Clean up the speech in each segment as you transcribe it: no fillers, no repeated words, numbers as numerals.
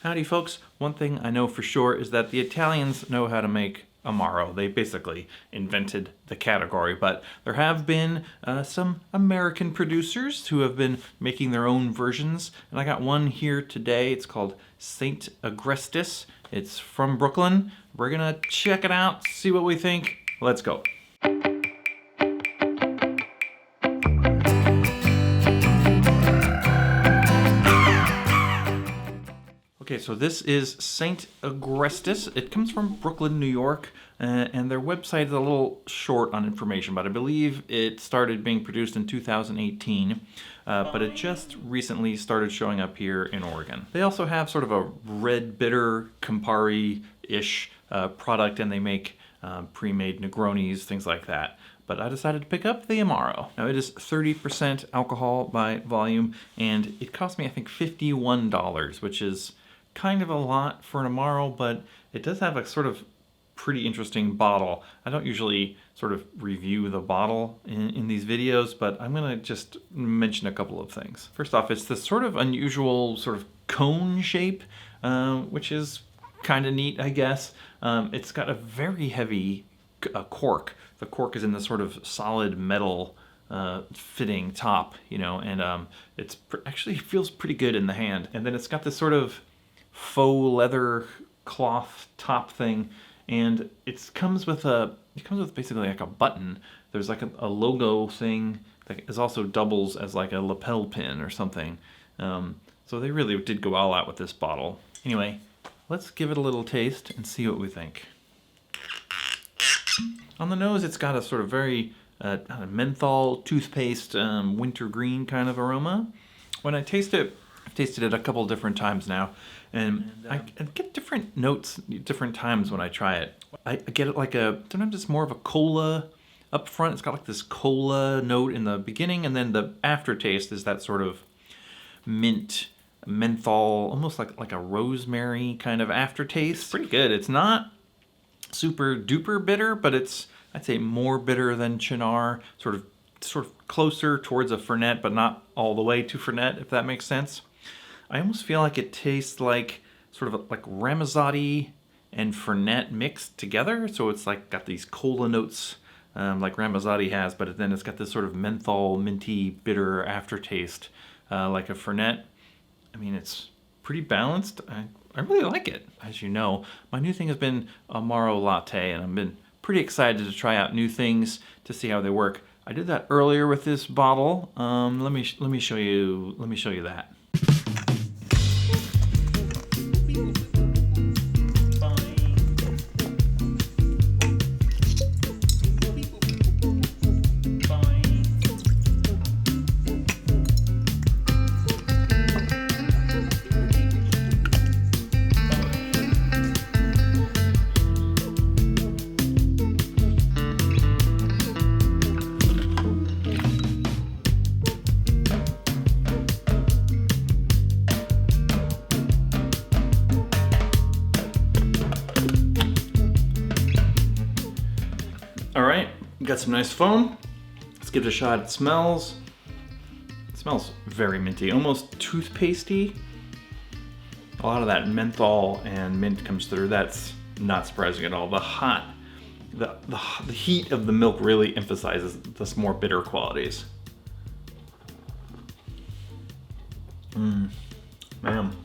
Howdy folks, one thing I know for sure is that the Italians know how to make Amaro. They basically invented the category, but there have been some American producers who have been making their own versions, and I got one here today. It's called St. Agrestis. It's from Brooklyn. We're gonna check it out, see what we think. Let's go. Okay, so this is St. Agrestis. It comes from Brooklyn, New York, and their website is a little short on information, but I believe it started being produced in 2018, but it just recently started showing up here in Oregon. They also have sort of a red bitter Campari-ish product, and they make pre-made Negronis, things like that. But I decided to pick up the Amaro. Now it is 30% alcohol by volume, and it cost me, I think, $51, which is kind of a lot for an Amaro, but it does have a sort of pretty interesting bottle. I don't usually sort of review the bottle in these videos, but I'm gonna just mention a couple of things. First off, it's this sort of unusual sort of cone shape, which is kind of neat, I guess. It's got a very heavy cork. The cork is in this sort of solid metal fitting top, you know, and it's actually feels pretty good in the hand. And then it's got this sort of faux leather cloth top thing, and it comes with basically like a button. There's like a logo thing that is also doubles as like a lapel pin or something. So they really did go all out with this bottle. Anyway, let's give it a little taste and see what we think. On the nose, it's got a sort of very menthol, toothpaste, wintergreen kind of aroma. When I taste it, I've tasted it a couple different times now, and I get different notes different times when I try it. I get it like sometimes it's more of a cola up front. It's got like this cola note in the beginning, and then the aftertaste is that sort of mint, menthol, almost like a rosemary kind of aftertaste. It's pretty good. It's not super duper bitter, but it's, I'd say, more bitter than Cynar, sort of closer towards a fernet, but not all the way to fernet, if that makes sense. I almost feel like it tastes like sort of like Ramazzotti and fernet mixed together. So it's like got these cola notes like Ramazzotti has, but then it's got this sort of menthol, minty, bitter aftertaste like a fernet. I mean, it's pretty balanced. I really like it. As you know, my new thing has been Amaro Latte, and I've been pretty excited to try out new things to see how they work. I did that earlier with this bottle. Let me show you that. All right, got some nice foam. Let's give it a shot. It smells very minty, almost toothpastey. A lot of that menthol and mint comes through. That's not surprising at all. The heat of the milk really emphasizes this more bitter qualities. Man,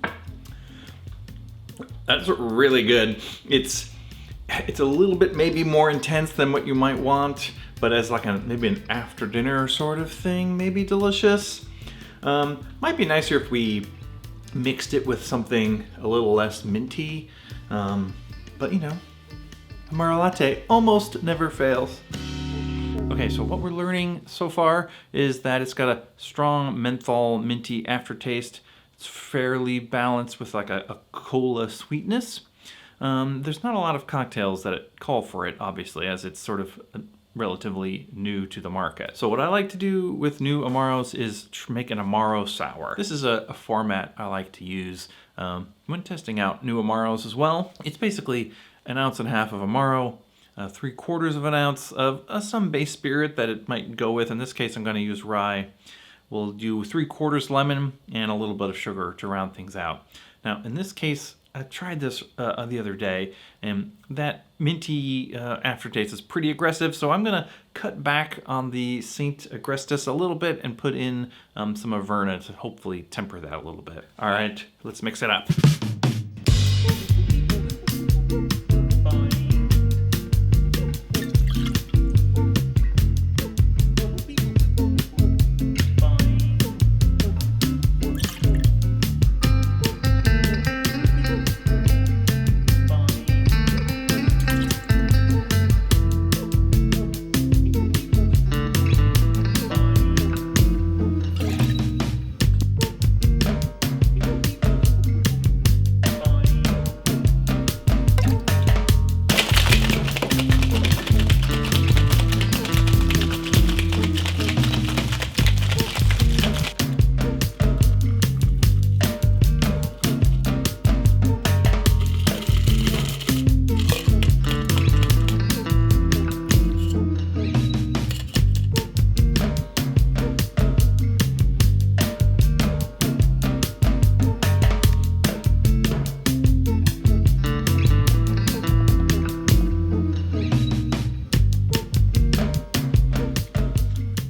that's really good. It's a little bit maybe more intense than what you might want, but as like maybe an after dinner sort of thing, maybe delicious. Might be nicer if we mixed it with something a little less minty, but you know, Amaro Latte almost never fails. Okay, so what we're learning so far is that it's got a strong menthol, minty aftertaste. It's fairly balanced with like a cola sweetness. There's not a lot of cocktails that call for it, obviously, as it's sort of relatively new to the market. So what I like to do with new Amaros is make an Amaro sour. This is a format I like to use when testing out new Amaros as well. It's basically 1.5 ounces of Amaro, 3/4 of an ounce of some base spirit that it might go with. In this case, I'm going to use rye. We'll do 3/4 lemon and a little bit of sugar to round things out. Now, in this case, I tried this the other day, and that minty aftertaste is pretty aggressive, so I'm going to cut back on the St. Agrestis a little bit and put in some Averna to hopefully temper that a little bit. All right, let's mix it up.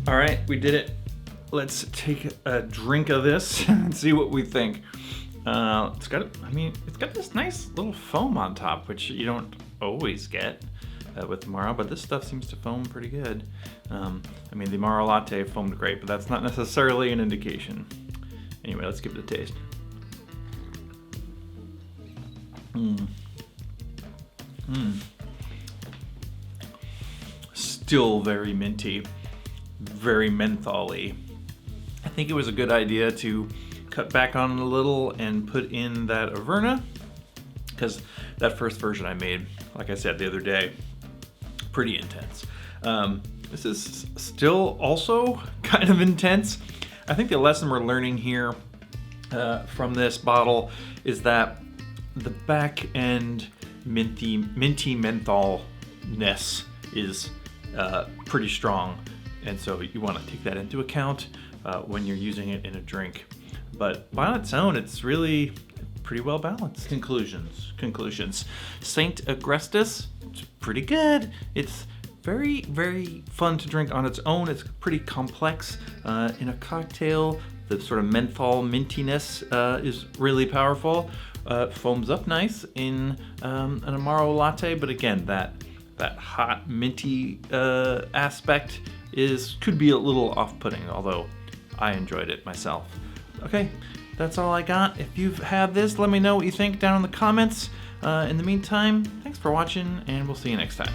All right, we did it. Let's take a drink of this and see what we think. It's got this nice little foam on top, which you don't always get with Amaro, but this stuff seems to foam pretty good. The Amaro Latte foamed great, but that's not necessarily an indication. Anyway, let's give it a taste. Still very minty, very mentholy. I think it was a good idea to cut back on it a little and put in that Averna, because that first version I made, like I said the other day, pretty intense. This is still also kind of intense. I think the lesson we're learning here from this bottle is that the back end minty mentholness is pretty strong, and so you want to take that into account when you're using it in a drink. But by on its own, it's really pretty well balanced. Conclusions. St. Agrestis, it's pretty good. It's very, very fun to drink on its own. It's pretty complex. In a cocktail, the sort of menthol mintiness is really powerful. Foams up nice in an Amaro Latte, but again, that hot minty aspect could be a little off-putting, although I enjoyed it myself. Okay, that's all I got. If you've had this, let me know what you think down in the comments. In the meantime, thanks for watching, and we'll see you next time.